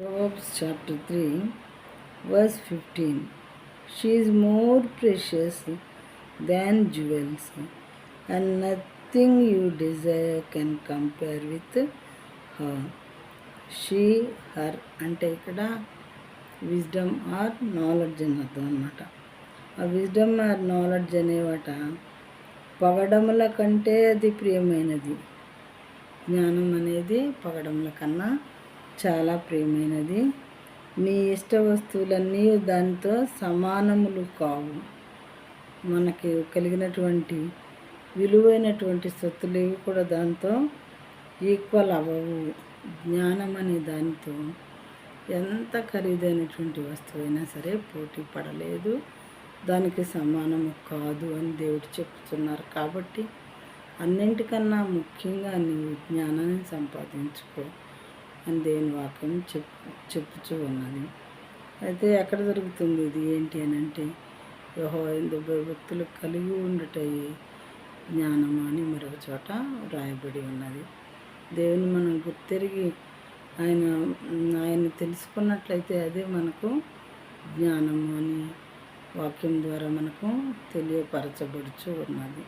Proverbs chapter 3, verse 15. She is more precious than jewels, and nothing you desire can compare with her. She, her అంటే ఇక్కడ wisdom are knowledge అని అర్థం అన్నమాట. ఆ wisdom are knowledge అనేవాట పగడముల కంటే అది ప్రియమైనది. జ్ఞానం అనేది పగడముల కన్నా చాలా ప్రియమైనది. నీ ఇష్ట వస్తువులన్నీ దానితో సమానములు కావు. మనకి కలిగినటువంటి విలువైనటువంటి సొత్తులేవి కూడా దాంతో ఈక్వల్ అవ్వవు. జ్ఞానం అనే దానితో ఎంత ఖరీదైనటువంటి వస్తువైనా సరే పోటీ పడలేదు, దానికి సమానము కాదు అని దేవుడు చెప్తున్నారు. కాబట్టి అన్నింటికన్నా ముఖ్యంగా నీవు జ్ఞానాన్ని సంపాదించుకో అని దేవుని వాక్యం చెప్పుచూ ఉన్నది. అయితే ఎక్కడ జరుగుతుంది ఇది ఏంటి అని అంటే, యెహోవా యందు భయభక్తులు కలిగి ఉండటయే జ్ఞానము అని మరొక చోట వ్రాయబడి ఉన్నది. దేవుని మనం గుర్తెరిగి ఆయన తెలుసుకున్నట్లయితే అదే మనకు జ్ఞానము అని వాక్యం ద్వారా మనకు తెలియపరచబడుచు ఉన్నది.